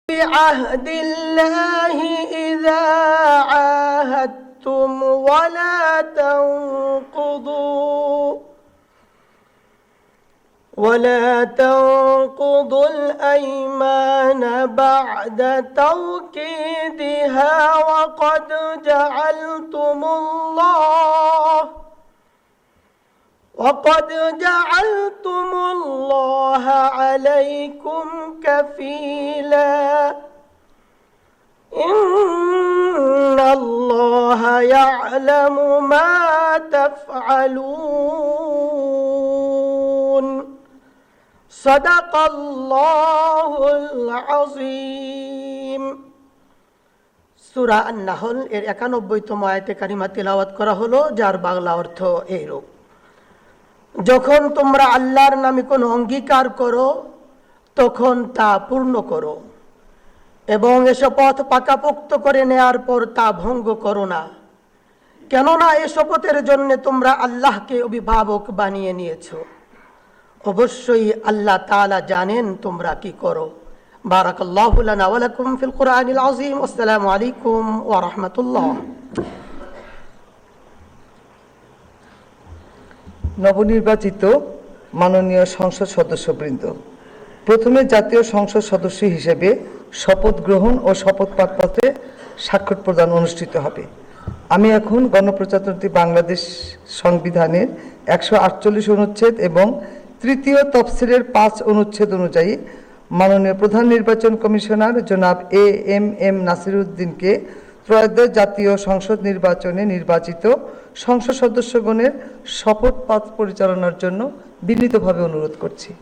بعهد الله إذا عاهدتم ولا تنقضوا الأيمان بعد توكيدها وقد جعلتم الله عليكم كفيلا إن الله يعلم ما تفعلون صدق الله العظيم। সূরা আন-নাহল এর 91তম আয়াতে কারিমা তিলাওয়াত করা হলো, যার বাংলা অর্থ এইরূপ: যখন তোমরা আল্লাহর নামে কোনো অঙ্গীকার করো তখন তা পূর্ণ করো এবং এ শপথ পাকাপোক্ত করে নেয়ার পর তা ভঙ্গ করো না, কেননা এ শপথের জন্য তোমরা আল্লাহকে অভিভাবক বানিয়ে নিয়েছো। অবশ্যই আল্লাহ তাআলা জানেন তোমরা কি করো। বারাকাল্লাহু লানা ওয়া লাকুম ফিল কুরআনিল আযীম। আসসালামু আলাইকুম ওয়া রাহমাতুল্লাহ। নবনির্বাচিত মাননীয় সংসদ সদস্যবৃন্দ, প্রথমে জাতীয় সংসদ সদস্য হিসেবে শপথ গ্রহণ ও শপথ পাঠপত্রে স্বাক্ষর প্রদান অনুষ্ঠিত হবে। আমি এখন গণপ্রজাতন্ত্রী বাংলাদেশ সংবিধানের 148 অনুচ্ছেদ এবং তৃতীয় তফসিলের 5 অনুচ্ছেদ অনুযায়ী মাননীয় প্রধান নির্বাচন কমিশনার জনাব এম নাসিরউদ্দিনকে ত্রয়োদশ জাতীয় সংসদ নির্বাচনে নির্বাচিত সংসদ সদস্যগণের শপথ পাঠ পরিচালনার জন্য বিনীতভাবে অনুরোধ করছি।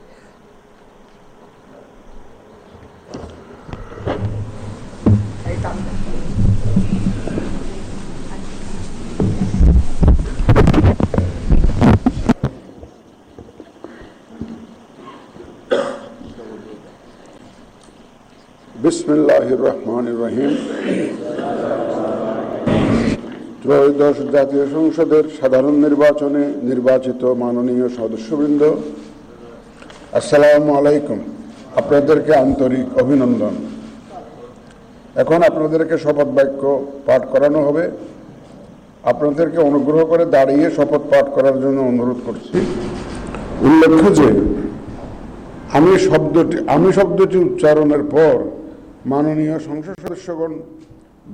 বিসমিল্লাহির রহমানির রহিম। ত্রয়োদশ জাতীয় সংসদের সাধারণ নির্বাচনে নির্বাচিত মাননীয় সদস্যবৃন্দ, আসসালামু আলাইকুম। আপনাদেরকে আন্তরিক অভিনন্দন। এখন আপনাদেরকে শপথ বাক্য পাঠ করানো হবে। আপনাদেরকে অনুগ্রহ করে দাঁড়িয়ে শপথ পাঠ করার জন্য অনুরোধ করছি। উল্লেখ্য যে আমি শব্দটি উচ্চারণের পর মাননীয় সংসদ সদস্যগণ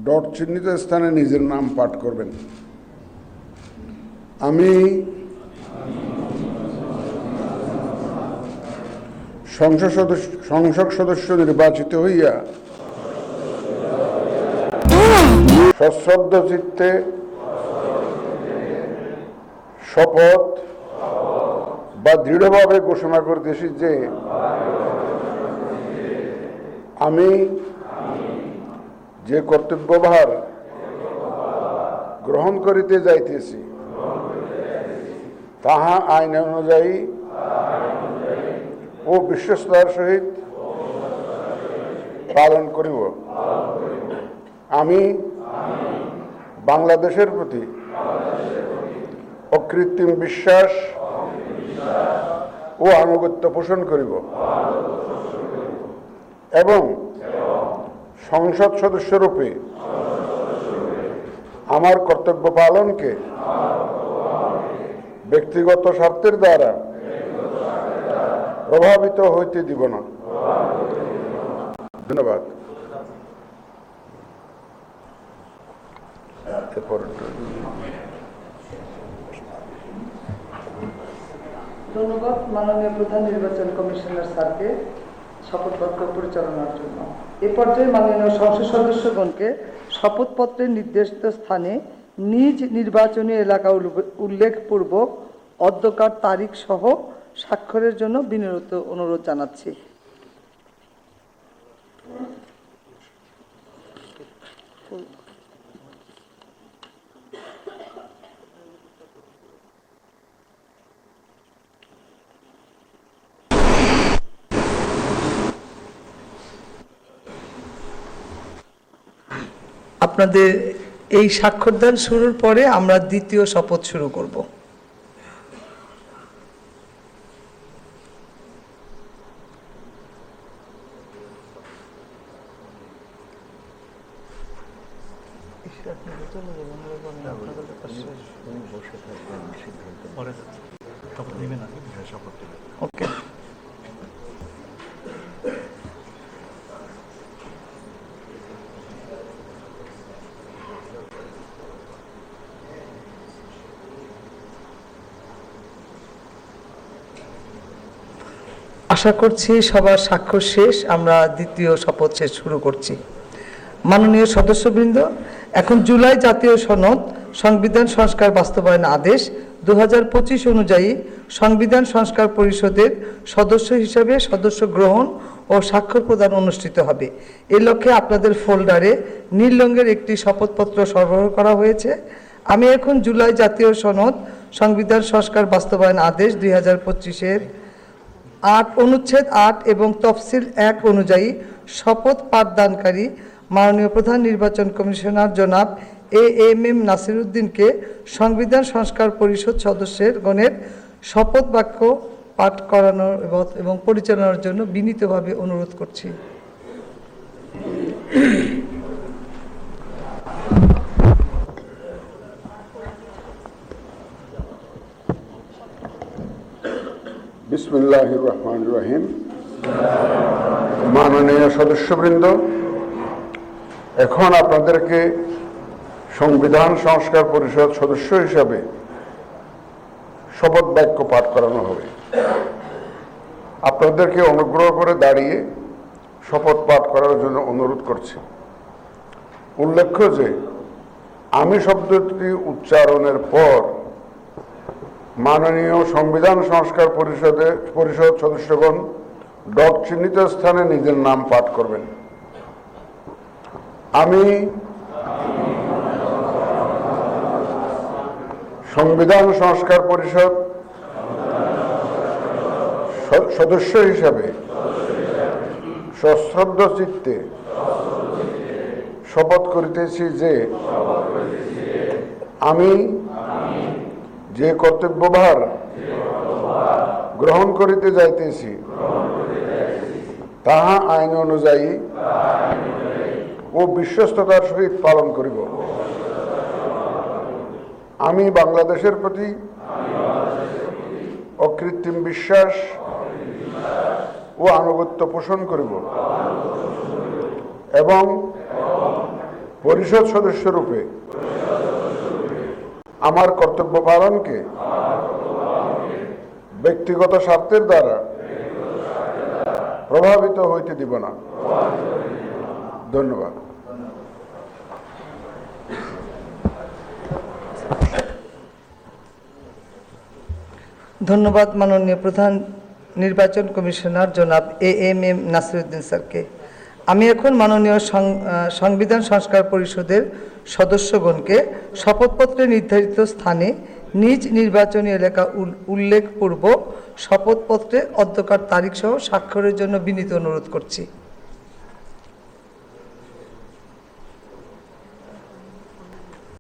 ডট চিহ্নিত স্থানে নিজের নাম পাঠ করবেন। আমি সংসদ সদস্য নির্বাচিত হইয়া সশ্রদ্ধ চিত্তে শপথ বা দৃঢ়ভাবে ঘোষণা করতেছি যে আমি যে কর্তব্যভার গ্রহণ করিতে যাইতেছি তাহা আইন অনুযায়ী ও বিশ্বস্ততার সহিত পালন করিব। আমি বাংলাদেশের প্রতি অকৃত্রিম বিশ্বাস ও আনুগত্য পোষণ করিব এবং সংসদ সদস্যরূপে আমার কর্তব্য পালনকে ব্যক্তিগত স্বার্থের দ্বারা প্রভাবিত হইতে দিব না। ধন্যবাদ। ধন্যবাদ মাননীয় প্রধান নির্বাচন কমিশনার স্যারকে শপথ বাক্য পরিচালনার জন্য। এ পর্যায়ে মাননীয় সংসদ সদস্যগণকে শপথপত্রের নির্দিষ্ট স্থানে নিজ নির্বাচনী এলাকা উল্লেখপূর্বক অধ্যকার তারিখ সহ স্বাক্ষরের জন্য বিনীত অনুরোধ জানাচ্ছি। আপনাদের এই স্বাক্ষরদান শুরুর পরে আমরা দ্বিতীয় শপথ শুরু করব। ওকে। আশা করছি সবার স্বাক্ষর শেষ, আমরা দ্বিতীয় শপথ শেষ শুরু করছি। মাননীয় সদস্যবৃন্দ, এখন জুলাই জাতীয় সনদ সংবিধান সংস্কার বাস্তবায়ন আদেশ 2025 অনুযায়ী সংবিধান সংস্কার পরিষদের সদস্য হিসাবে সদস্য গ্রহণ ও স্বাক্ষর প্রদান অনুষ্ঠিত হবে। এ লক্ষ্যে আপনাদের ফোল্ডারে নীল রঙের একটি শপথপত্র সরবরাহ করা হয়েছে। আমি এখন জুলাই জাতীয় সনদ সংবিধান সংস্কার বাস্তবায়ন আদেশ 2025-এর 8 অনুচ্ছেদ 8 এবং তফসিল 1 অনুযায়ী শপথ পাঠদানকারী মাননীয় প্রধান নির্বাচন কমিশনার জনাব AMM নাসির উদ্দিনকে সংবিধান সংস্কার পরিষদ সদস্যের গণের শপথ বাক্য পাঠ করানোর এবং পরিচালনার জন্য বিনীতভাবে অনুরোধ করছি। বিসমিল্লাহির রহমানির রহিম। মাননীয় সদস্যবৃন্দ, এখন আপনাদেরকে সংবিধান সংস্কার পরিষদ সদস্য হিসাবে শপথ বাক্য পাঠ করানো হবে। আপনাদেরকে অনুগ্রহ করে দাঁড়িয়ে শপথ পাঠ করার জন্য অনুরোধ করছি। উল্লেখ্য যে আমি শব্দটি উচ্চারণের পর মাননীয় সংবিধান সংস্কার পরিষদ সদস্যগণ ডট চিহ্নিত স্থানে নিজের নাম পাঠ করবেন। আমি সংবিধান সংস্কার পরিষদ সদস্য হিসাবে সশ্রদ্ধ চিত্তে শপথ করিতেছি যে আমি যে কর্তব্যভার গ্রহণ করিতে যাইতেছি তাহা আইন অনুযায়ী ও বিশ্বস্ততার সহিত পালন করিব। আমি বাংলাদেশের প্রতি অকৃত্রিম বিশ্বাস ও আনুগত্য পোষণ করিব এবং পরিষদ সদস্যরূপে আমার কর্তব্য পালনকে ব্যক্তিগত স্বার্থের দ্বারা প্রভাবিত হইতে দিব না। ধন্যবাদ। ধন্যবাদ মাননীয় প্রধান নির্বাচন কমিশনার জনাব AMM নাসির উদ্দিন স্যারকে। আমি এখন মাননীয় সংবিধান সংস্কার পরিষদের সদস্যগণকে শপথপত্রে নির্ধারিত স্থানে নিজ নির্বাচনী এলাকা উল্লেখপূর্বক শপথপত্রে অধ্যকার তারিখ সহ স্বাক্ষরের জন্য বিনীত অনুরোধ করছি।